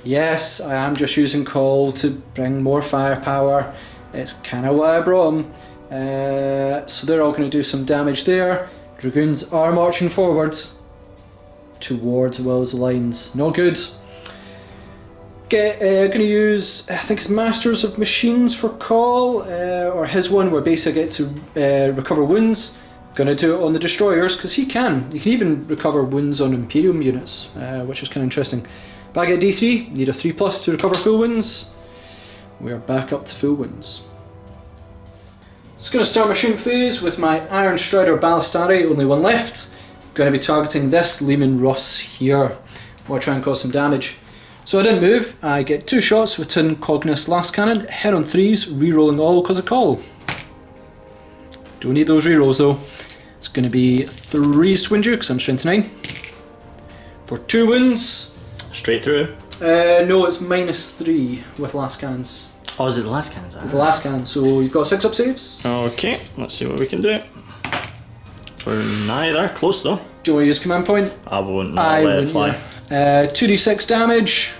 Yes, I am just using Cawl to bring more firepower. It's kind of why I brought them. So they're all going to do some damage there. Dragoons are marching forwards towards Will's lines. Not good. Going to use, I think it's Masters of Machines for Cawl, or his one where basically I get to recover wounds. Going to do it on the destroyers because he can. You can even recover wounds on Imperium units, which is kind of interesting. But I get D3, need a 3+ to recover full wounds. We are back up to full wounds. Just going to start my shoot phase with my Iron Strider Ballistari, only 1 left. Going to be targeting this Leman Russ here. I'll try and cause some damage. So I didn't move, I get 2 shots with Tin Cognus Last Cannon, hit on 3s, re-rolling all because of Cawl. Don't need those rerolls though. It's going to be 3 to win you because I'm strength 9. For 2 wounds. Straight through? No, it's -3 with last cannons. Oh, is it the last cannon? It's the last cannon, so you've got 6 up saves. Okay, let's see what we can do. We're neither, close though. Do you want to use command point? I won't, I'll let it fly. 2d6 damage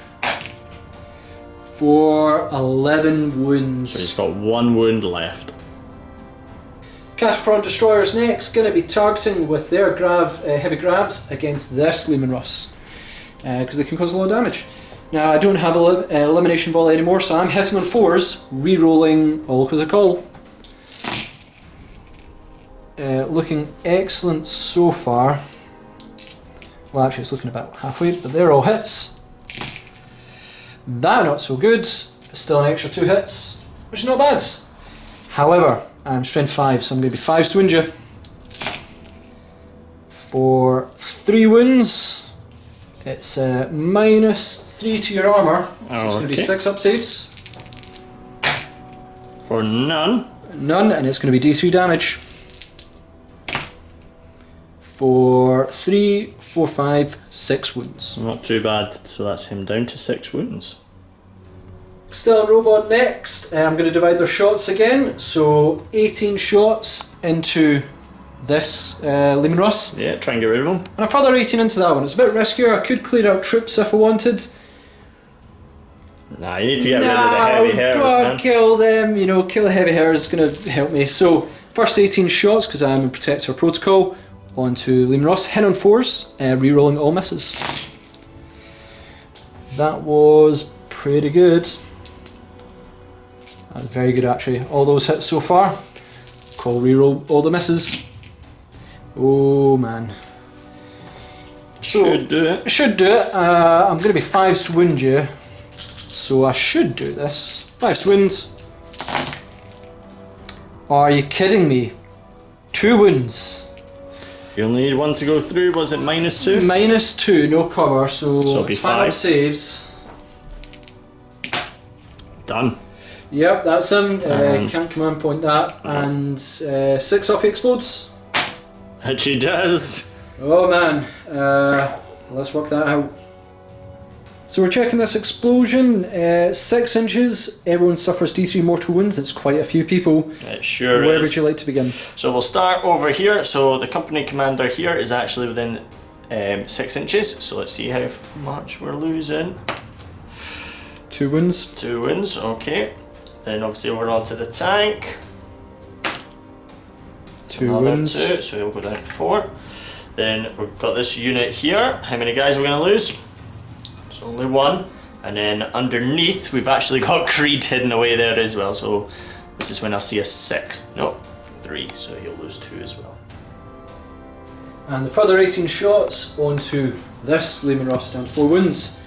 for 11 wounds. So he's got 1 wound left. Cataphront Destroyers next, going to be targeting with their heavy grabs against this Leman Russ, because they can cause a lot of damage. Now I don't have Elimination Ball anymore, so I'm hitting on 4s, re-rolling all because of Cawl. Looking excellent so far. Well, actually it's looking about halfway, but they're all hits. That not so good, but still an extra 2 hits, which is not bad. However, I'm strength 5, so I'm going to be 5s to win you. For 3 wounds, it's -3 to your armour, so it's going to be 6 up saves. For none? None, and it's going to be D3 damage. For 3, 4, 5, 6 wounds. Not too bad, so that's him down to 6 wounds. Still robot next. I'm going to divide their shots again, so 18 shots into this Leman Russ. Yeah, try and get rid of him. And a further 18 into that one. It's a bit riskier. I could clear out troops if I wanted. Nah, you need to get rid of the heavy hitters, man. Kill them, you know, kill the heavy hitters is going to help me. So, first 18 shots, because I'm in Protector Protocol, onto Leman Russ. Hit on 4s, re-rolling all misses. That was pretty good. That was very good actually. All those hits so far. Cawl re-roll all the misses. Oh man. Should do it. Should do it. I'm going to be 5s to wound you. So I should do this. 5s to wound. Are you kidding me? 2 wounds. You only need 1 to go through, was it -2? -2, no cover, so it'll be it's 5 saves. Done. Yep, that's him. Can't command point that. And 6 up, he explodes. And she does. Oh man, let's work that out. So we're checking this explosion. 6 inches. Everyone suffers D3 mortal wounds. It's quite a few people. It sure Where is. would you like to begin? So we'll start over here. So the company commander here is actually within 6 inches. So let's see how much we're losing. 2 wounds. 2 wounds, okay. Then obviously over onto the tank. 2 Another wounds. 2, so we'll go down to 4. Then we've got this unit here. How many guys are we going to lose? It's only 1. And then underneath we've actually got Creed hidden away there as well. So this is when I'll see a 6. No, 3. So he'll lose 2 as well. And the further 18 shots onto this Lehman Russ down to 4 wounds.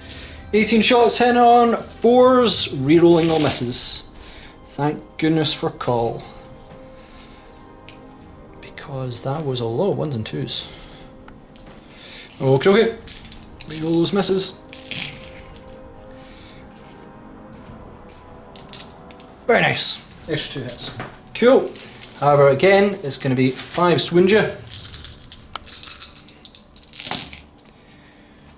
18 shots hitting on 4s, rerolling all misses. Thank goodness for Cawl. Because that was a lot of 1s and 2s. Okay. Reroll those misses. Very nice. Extra 2 hits. Cool. However, again, it's going to be 5s to wound you.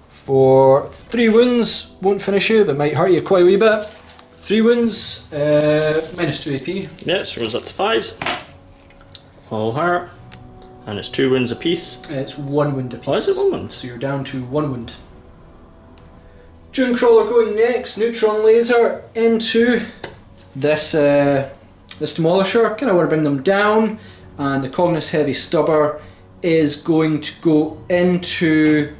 For 3 wounds, won't finish you, but might hurt you quite a wee bit. 3 wounds, minus 2 AP. Yeah, so it goes up to 5s. All hurt. And it's 2 wounds apiece. It's 1 wound apiece. Oh, is it 1 wound? So you're down to 1 wound. Dune Crawler going next, neutron laser into this this Demolisher. Kind of want to bring them down, and the Cognis Heavy Stubber is going to go into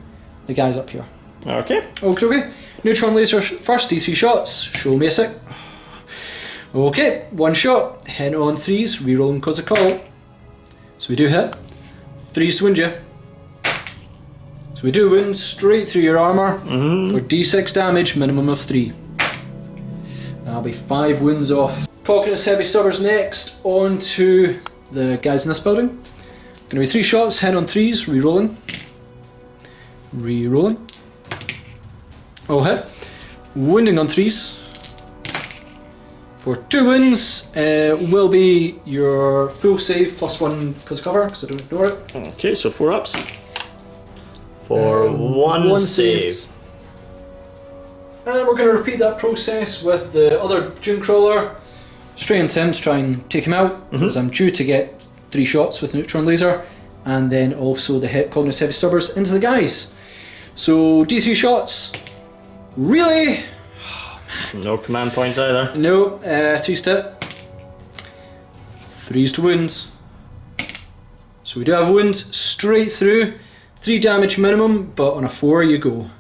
the guys up here. Okay. Okay. Neutron laser first, D3 shots. Show me a 6. Okay, 1 shot. Hit on 3s, rerolling because of Cawl. So we do hit. 3s to wound you. So we do wound straight through your armour for D6 damage, minimum of 3. That'll be 5 wounds off. Cognis Heavy Stubbers next, on to the guys in this building. Gonna be 3 shots, hit on 3s, rerolling. Rerolling. All hit. Wounding on 3s. For 2 wounds, will be your full save plus 1 because cover, because I don't ignore it. Okay, so 4 ups. For 1 save. And we're going to repeat that process with the other Dune Crawler. Straight into him to try and take him out, because I'm due to get 3 shots with neutron laser, and then also the hit Cognis Heavy Stubbers into the guys. So D3 shots. Really? No command points either. No, 3s to hit. 3s to wounds. So we do have wounds straight through. 3 damage minimum, but on a 4 you go.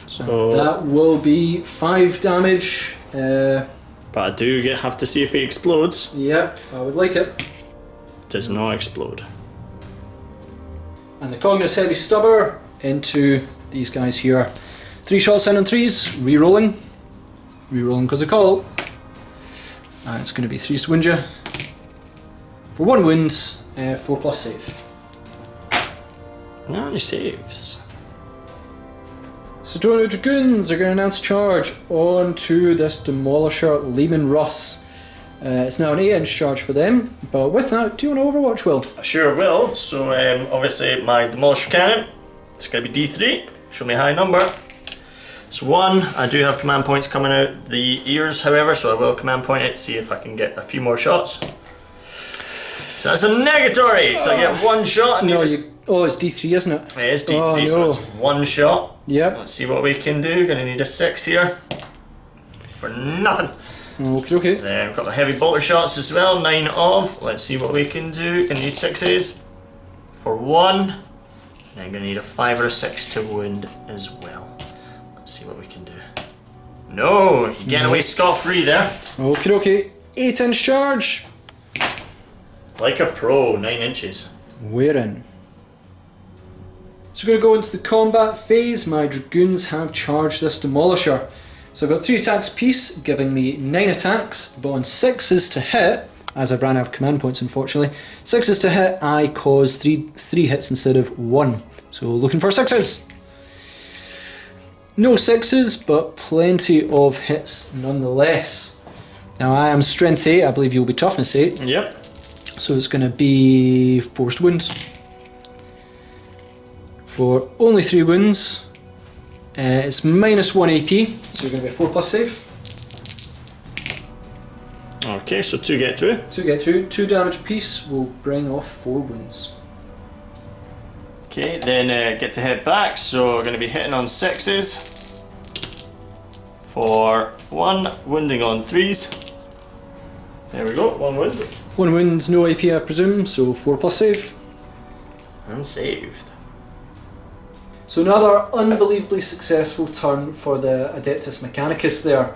So that will be 5 damage. But I do have to see if he explodes. Yep, I would like it. Does not explode. And the Cognis Heavy Stubber into these guys here. 3 shots in on 3s, rerolling. Rerolling because of Cawl. And it's going to be 3s to wound you. For 1 wound, 4 plus save. No, he saves. So Drone Dragoons are going to announce charge onto this Demolisher Lehman Russ. It's now an 8-inch charge for them, but with that, do you want to Overwatch, Will? I sure will. So obviously my Demolisher Cannon, it's going to be D3. Show me a high number. So 1, I do have command points coming out the ears, however, so I will command point it, see if I can get a few more shots. So that's a negatory, so I get 1 shot. And No, it's D3, isn't it? It is D3, so it's 1 shot. Yep. Let's see what we can do. Gonna need a 6 here. For nothing. Okay. Then we've got the heavy bolter shots as well, 9 of. Let's see what we can do. Gonna need 6s for 1. And I'm gonna need a 5 or a 6 to wound as well. Let's see what we can do. No, you're getting away scot-free there. Okay. 8-inch charge. Like a pro, 9 inches. We're in. So we're going to go into the combat phase. My Dragoons have charged this Demolisher. So I've got 3 attacks apiece, giving me 9 attacks, but on 6s to hit, as I've ran out of command points unfortunately, 6s to hit, I cause 3 hits instead of 1. So looking for 6s. No 6s, but plenty of hits nonetheless. Now I am strength 8, I believe you'll be toughness 8. Yep. So it's going to be forced wounds. For only 3 wounds, It's minus 1 AP, so you're going to be a 4+ save. Okay, so 2 get through. 2 get through, 2 damage apiece will bring off 4 wounds. Okay, then get to head back, so we're going to be hitting on 6s for 1, wounding on 3s. There we go, 1 wound. 1 wound, no AP I presume, so 4+ save. And saved. So another unbelievably successful turn for the Adeptus Mechanicus there.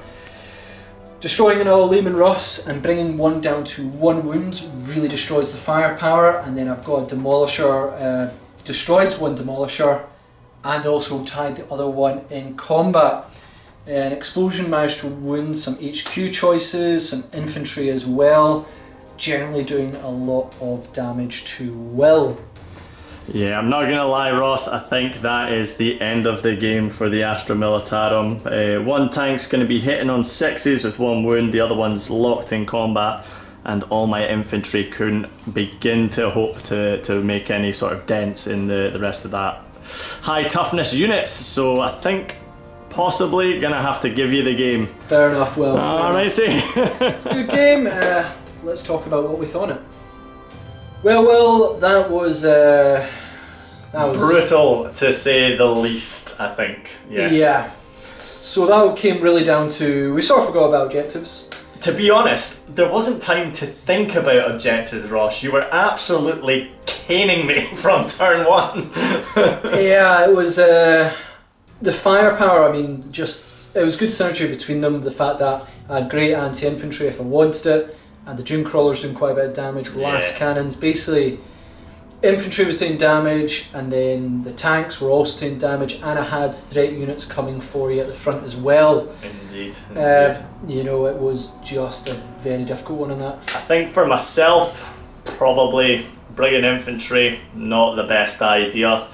Destroying an all Lehman Russ and bringing one down to 1 wound really destroys the firepower, and then I've got a Demolisher, destroyed 1 Demolisher and also tied the other one in combat. An explosion managed to wound some HQ choices, some infantry as well, generally doing a lot of damage to Will. Yeah, I'm not gonna lie, Ross, I think that is the end of the game for the Astra Militarum. 1 tank's gonna be hitting on 6s with 1 wound, the other one's locked in combat, and all my infantry couldn't begin to hope to make any sort of dents in the rest of that high toughness units, so I think possibly gonna have to give you the game. Fair enough, Will. Alrighty. It's a good game. Let's talk about what we thought of it. Well, Will, that was brutal to say the least, I think. Yes. Yeah. So that came really down to, we sort of forgot about objectives. To be honest, there wasn't time to think about objectives, Ross. You were absolutely caning me from turn 1. Yeah, it was the firepower. I mean, just it was good synergy between them. The fact that I had great anti-infantry if I wanted it, and the Dune Crawlers doing quite a bit of damage. Las cannons, basically, infantry was doing damage, and then the tanks were also doing damage, and I had threat units coming for you at the front as well. Indeed. You know, it was just a very difficult one on that. I think for myself, probably bringing infantry, not the best idea.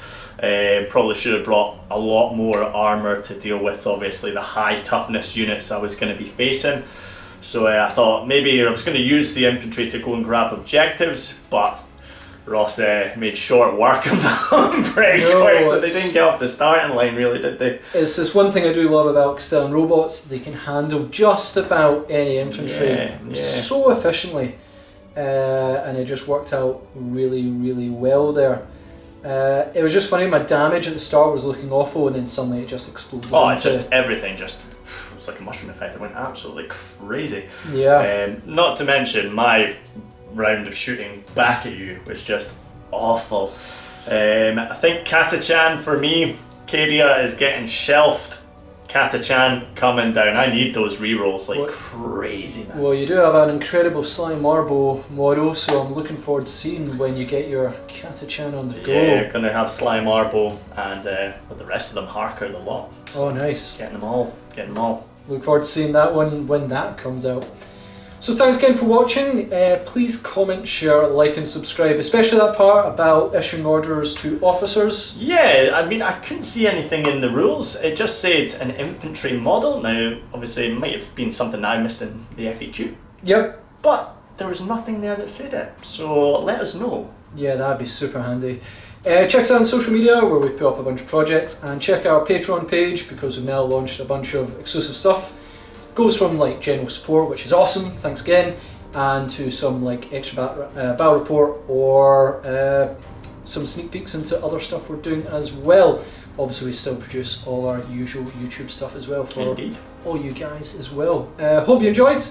Probably should have brought a lot more armour to deal with, obviously, the high toughness units I was going to be facing. So I thought maybe I was going to use the infantry to go and grab objectives, but Ross made short work of them pretty quick, so they didn't get off the starting line, really, did they? It's this one thing I do love about Castilian robots. They can handle just about any infantry so efficiently, and it just worked out really, really well there. It was just funny, my damage at the start was looking awful, and then suddenly it just exploded. Oh, it's just everything it's like a mushroom effect. It went absolutely crazy. Yeah. Not to mention my round of shooting back at you was just awful. I think Katachan for me, Cadia is getting shelved. Katachan coming down. I need those rerolls like crazy, man. Well, you do have an incredible Sly Marble model, so I'm looking forward to seeing when you get your Katachan on the go. Yeah, you're going to have Sly Marble and with the rest of them, Harker the lot. Oh, nice. Getting them all. Look forward to seeing that one when that comes out. So thanks again for watching. Please comment, share, like and subscribe, especially that part about issuing orders to officers. Yeah, I mean, I couldn't see anything in the rules. It just said an infantry model. Now, obviously, it might have been something I missed in the FAQ. Yep. But there was nothing there that said it, so let us know. Yeah, that'd be super handy. Check us out on social media where we put up a bunch of projects, and check our Patreon page because we've now launched a bunch of exclusive stuff. Goes from like general support, which is awesome, thanks again, and to some like extra battle report or some sneak peeks into other stuff we're doing as well. Obviously we still produce all our usual YouTube stuff as well for all you guys as well. Hope you enjoyed,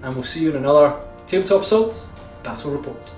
and we'll see you in another Tabletop Assault Battle Report.